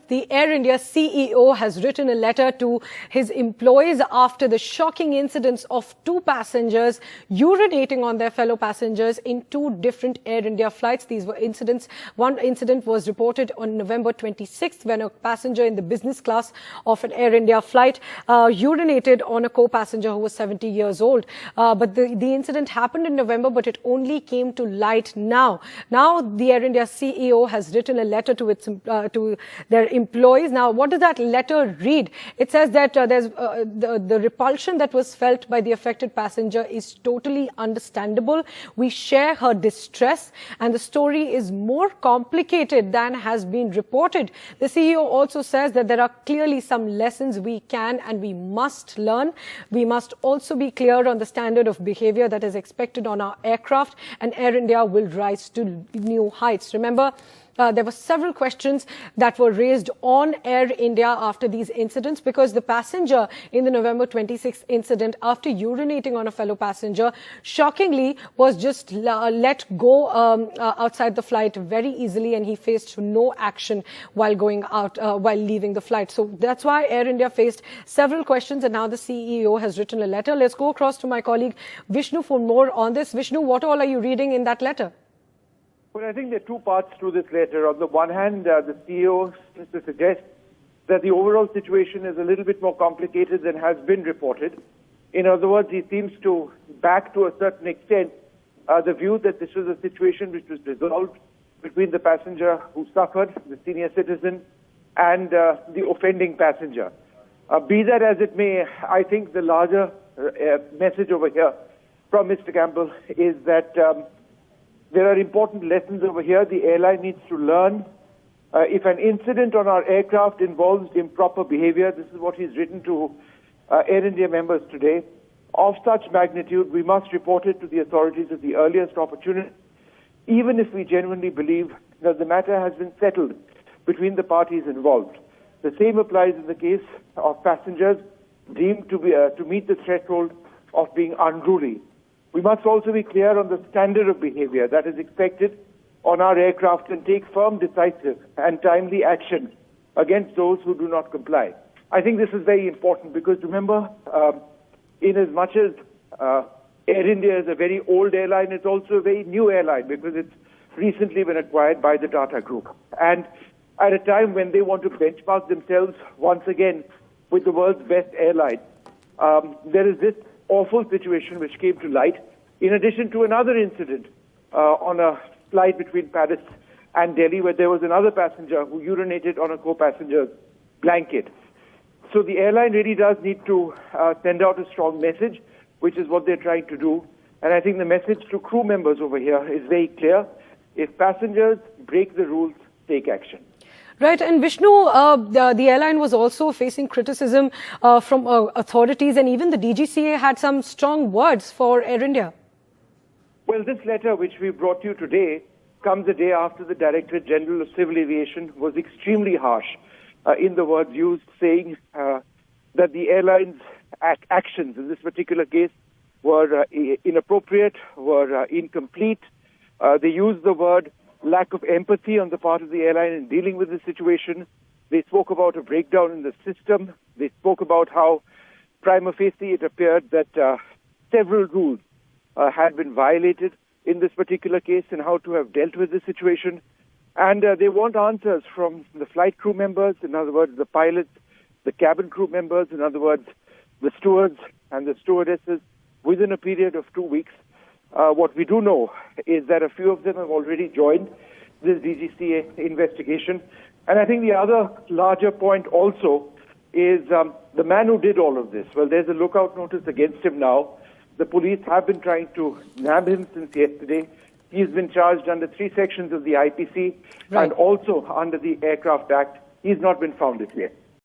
the Air India CEO has written a letter to his employees after the shocking incidents of two passengers urinating on their fellow passengers in two different Air India flights. These were incidents. One incident was reported on November 26th when a passenger in the business class of an Air India flight urinated on a co-passenger who was 70 years old. But the incident happened in November, but it only came to light now. Now the Air India CEO has written a letter to their employees. Now, what does that letter read? It says that the repulsion that was felt by the affected passenger is totally understandable. We share her distress, and the story is more complicated than has been reported. The CEO also says that there are clearly some lessons we can and we must learn. We must also be clear on the standard of behavior that is expected on our aircraft, and Air India will rise to new heights. Remember, there were several questions that were raised on Air India after these incidents, because the passenger in the November 26th incident, after urinating on a fellow passenger, shockingly was just let go outside the flight very easily, and he faced no action while going out, while leaving the flight. So that's why Air India faced several questions, and now the CEO has written a letter. Let's go across to my colleague Vishnu for more on this. Vishnu, what all are you reading in that letter? Well, I think there are two parts to this letter. On the one hand, the CEO seems to suggest that the overall situation is a little bit more complicated than has been reported. In other words, he seems to back to a certain extent the view that this was a situation which was resolved between the passenger who suffered, the senior citizen, and the offending passenger. Be that as it may, I think the larger message over here from Mr. Campbell is that there are important lessons over here. The airline needs to learn. If an incident on our aircraft involves improper behavior, this is what he's written to Air India members today, of such magnitude, we must report it to the authorities at the earliest opportunity, even if we genuinely believe that the matter has been settled between the parties involved. The same applies in the case of passengers deemed to meet the threshold of being unruly. We must also be clear on the standard of behavior that is expected on our aircraft and take firm, decisive and timely action against those who do not comply. I think this is very important because remember, in as much as Air India is a very old airline, it's also a very new airline because it's recently been acquired by the Tata Group. And at a time when they want to benchmark themselves once again with the world's best airline, there is this awful situation which came to light, in addition to another incident on a flight between Paris and Delhi where there was another passenger who urinated on a co-passenger's blanket. So the airline really does need to send out a strong message, which is what they're trying to do. And I think the message to crew members over here is very clear. If passengers break the rules, take action. Right. And Vishnu, the airline was also facing criticism from authorities, and even the DGCA had some strong words for Air India. Well, this letter which we brought you today comes a day after the Directorate General of Civil Aviation was extremely harsh in the words used, saying that the airline's actions in this particular case were inappropriate, were incomplete. They used the word lack of empathy on the part of the airline in dealing with the situation. They spoke about a breakdown in the system. They spoke about how prima facie it appeared that several rules had been violated in this particular case and how to have dealt with the situation. And they want answers from the flight crew members, in other words, the pilots, the cabin crew members, in other words, the stewards and the stewardesses within a period of 2 weeks. What we do know is that a few of them have already joined this DGCA investigation. And I think the other larger point also is the man who did all of this. Well, there's a lookout notice against him now. The police have been trying to nab him since yesterday. He's been charged under 3 sections of the IPC and also under the Aircraft Act. He's not been found yet.